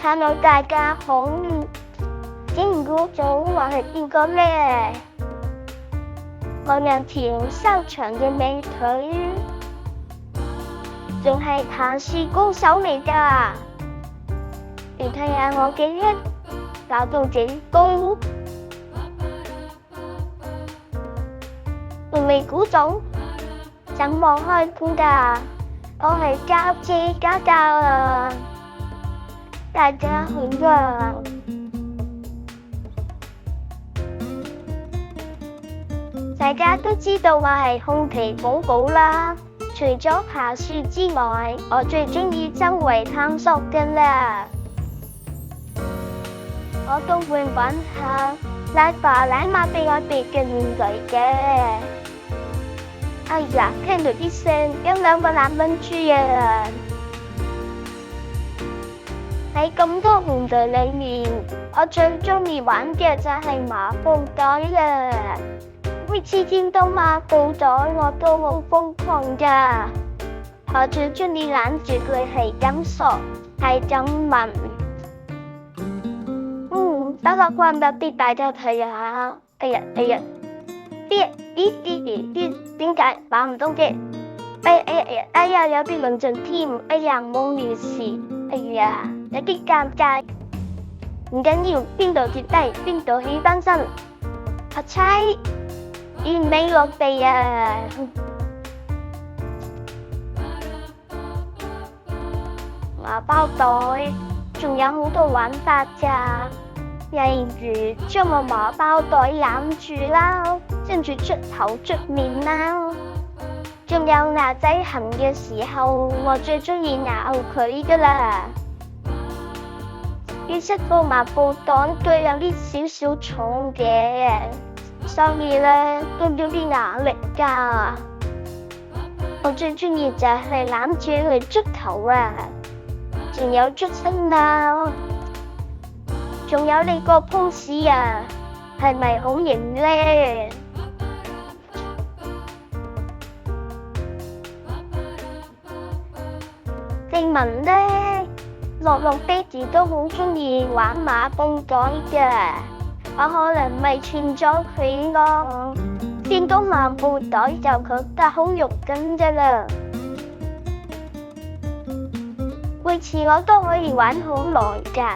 睇到大家好見估咗我係邊個呢？我人田修長嘅美腿，仲係彈視高手嚟㗎。你睇下我嘅一搞到幾高，仲未估到，怎麼開估㗎？我係交姐家教啊！大家好啊！大家都知道我係控皮寶寶啦，除咗爬樹之外，我最鍾意周圍探索㗎啦。我都會揾下奶爸奶媽俾我哋嘅玩具嘅。哎呀，聽到啲聲，有2個藍蚊豬啊！喺咁多玩具裏面，我最鍾意玩嘅就係麻布袋啦。每次見到麻布袋，我都好瘋狂㗎。我最鍾意攬住佢係咁索，係咁聞。等我關入啲大家睇下。哎呀，點解玩唔到嘅？哎呀，有啲論盡添。哎呀，冇料事。哎呀，有啲尷尬。唔緊要，邊度跌低，邊度起翻身。阿猜，完美落地啊！麻包袋仲有好多玩法㗎。例如將個麻包袋攬住啦，跟住捽頭捽面啦。仲有牙仔痕嘅時候，我最鍾意咬佢㗎啦。其實個麻布袋都有啲少重嘅，所以咧都有啲壓力㗎。我最鍾意就係攬住佢捽頭啊，仲有捽身啦。仲有你個 pose 啊，係咪好型咧？聽聞咧，樂樂爹哋都好鍾意玩麻布袋嘅，我可能咪串咗佢咯。見到麻布袋就覺得好肉緊啫啦。每次我都可以玩好耐㗎。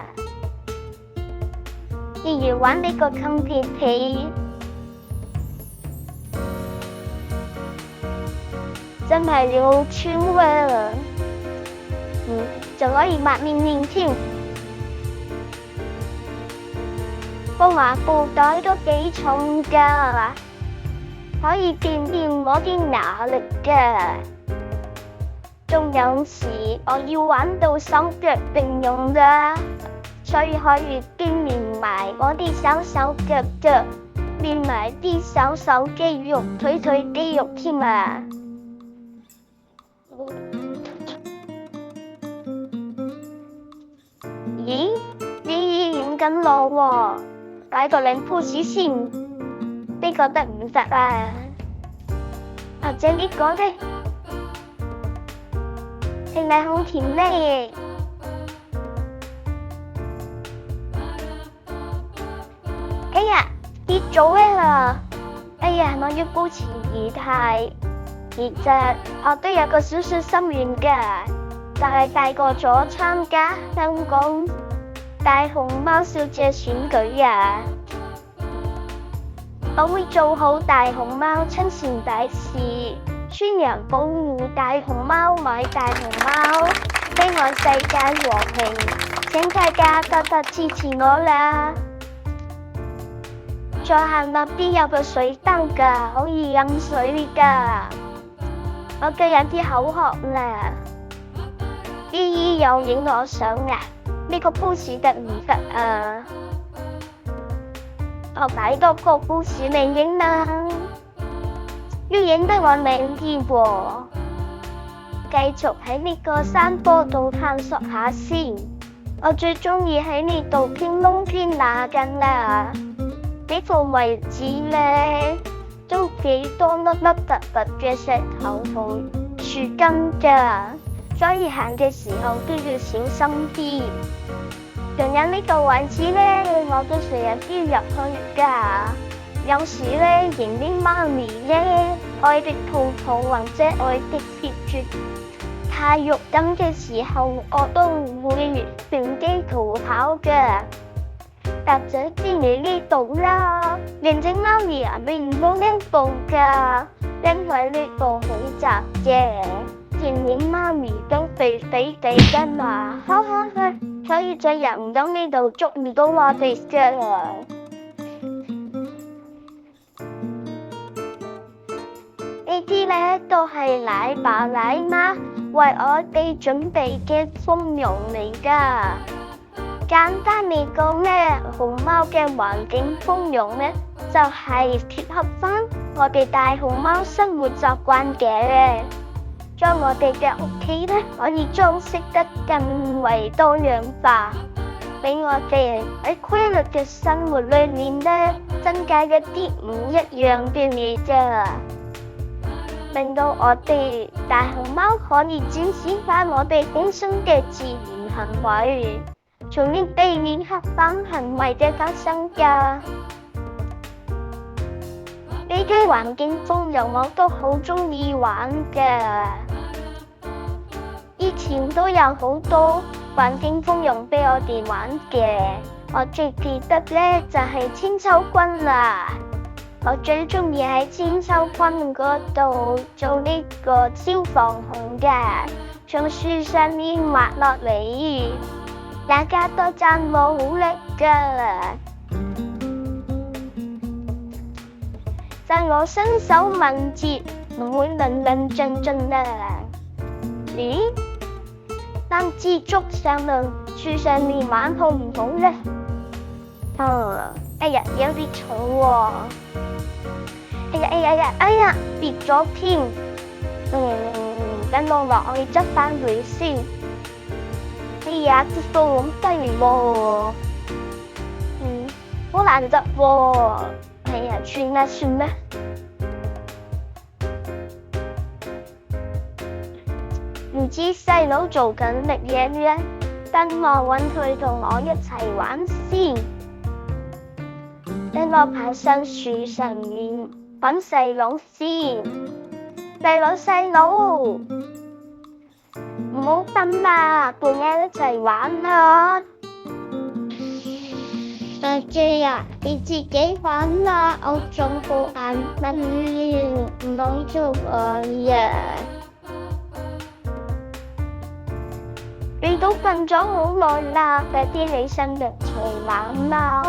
例如玩呢個坑鐵皮，真係好超啊！仲可以抹面面添。個麻布袋都幾重㗎，可以掂我啲牙力㗎。仲有時我要玩到手腳並用㗎。所以可以鍛鍊埋我啲手腳腳，練埋啲手肌肉、腿肌肉添啊！咦？你演緊我喎，擺個靚 pose 先，邊個得唔得啊？或者呢個呢？係咪好甜呢？哎呀，跌咗啦！哎呀，我要保持儀態。其實我都有個小心願㗎，就係大個咗參加香港大熊貓小姐選舉啊！我會做好大熊貓親善大使，宣揚保護大熊貓買大熊貓，希望世界和平。請大家多多支持我啦！再行落啲有個水燈㗎，可以飲水㗎。我嘅有啲口渴啦。姨又影我相啊？呢個 pose 得唔得啊？我擺多個 pose 嚟影啦，要影得我靚啲喎。繼續喺呢個山坡度探索下先。我最鍾意喺呢度偏窿偏罅緊啦。呢個位置咧都幾多凹凸嘅石頭同樹根㗎，所以行嘅時候都要小心啲。仲有呢個位置咧，我都成日都入去㗎。有時咧，見啲媽咪咧愛的抱抱或者愛的貼住太肉緊嘅時候，我都會乘機逃跑嘅。但係知你呢度啦，連隻媽咪啊並冇呢度㗎，因為呢度好窄嘅，見你媽咪都肥肥地㗎嘛，所以就入唔到呢度，捉唔到我哋嘅。呢啲咧都係奶爸奶媽為我哋準備嘅豐容嚟㗎。簡單嚟講咧，熊貓嘅環境豐容咧，就係貼合返我哋大熊貓生活習慣嘅，將我哋嘅屋企咧可以裝飾得更為多樣化，俾我哋喺規律嘅生活裏面咧增加一啲唔一樣嘅嘢啫，令到我哋大熊貓可以展示返我哋本身嘅自然行為，從而避免黑板行為嘅發生㗎。呢啲環境豐容我都好鍾意玩嘅，以前都有好多環境豐容俾我哋玩嘅，我最記得咧就係千秋君啦。我最鍾意喺千秋君嗰度做呢個消防熊嘅，從樹上面滑落嚟，大家都讚我好叻㗎，讚我身手敏捷，唔會論論盡盡啊！咦？擔支竹上到樹上面玩好唔好咧？哎呀，有啲重喎！哎呀，跌咗添！等我落去執返佢先。哎呀，啲數咁低喎，好難執喎。哎呀，算啦。唔知細佬做緊乜嘢咧？等我揾佢同我一齊玩先。等我爬上樹上面揾細佬先。細佬，唔好瞓啦，同我一齊玩啦。大姐啊，你自己玩啦，我仲好眼瞓，唔好做我呀。你都瞓咗好耐啦，快啲起身一齊玩啦。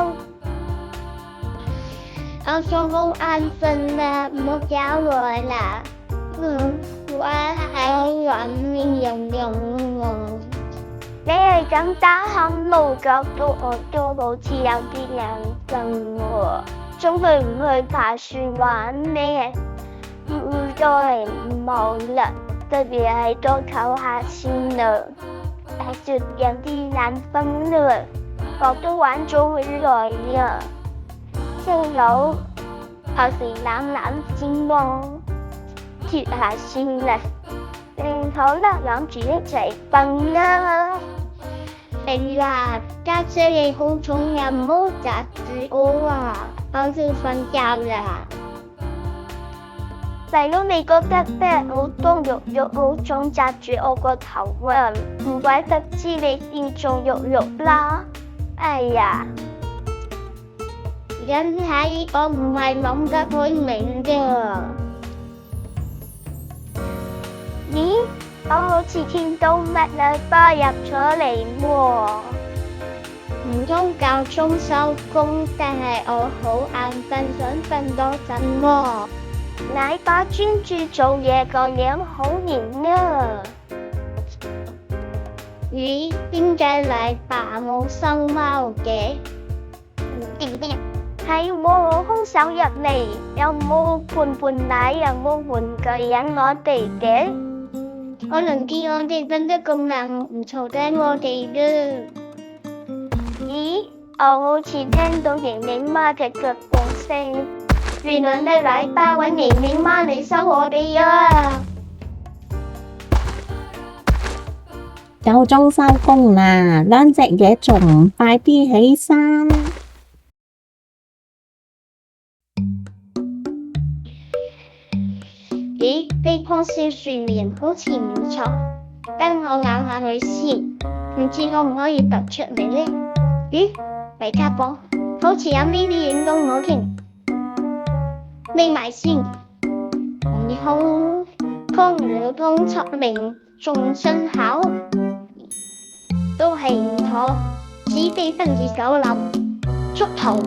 我仲好眼瞓啦，唔好搞我啦。我喺玩面用。你係咁打喊路搞到我都好似有啲眼瞓喎，仲去唔去爬樹玩咩？再嚟唔好啦，特別係多唞下先啦。大雪有啲眼瞓啦，我都玩咗好耐啦。細佬，我哋攬先咯，貼下先啦。好啦，攬住一齊瞓啦。哎呀，家姐你好重呀，唔好紮住我啊，我要瞓覺啦。細佬，你覺得咩好多肉好重紮住我個頭啊？唔怪得知你變做肉啦。哎呀，因係我唔係諗得好明㗎。咦？我好似見到乜嘢巴入咗嚟喎，唔通教鐘收工，但係我好眼瞓，想瞓多陣喎。奶爸專注做嘢個樣好型啊！咦？點解奶爸冇收貓嘅？係喎，空手入嚟，有冇盤奶，有冇玩具引我哋嘅？可能見我哋瞓得咁難，唔嘈醒我哋啦。咦？我好似聽到盈盈媽嘅腳步聲，原來係奶爸揾盈盈媽嚟收我哋啊！夠鐘收工啦，兩隻嘢仲唔快啲起身？咦，飛湯燒蒜苗好似唔錯，等我咬下佢先，唔知可唔可以突出嚟呢？咦，維他寶，好似有呢啲影到我添，眯埋先，然後湯料湯出名仲順口，都係唔妥，此地不宜久留，竹桃。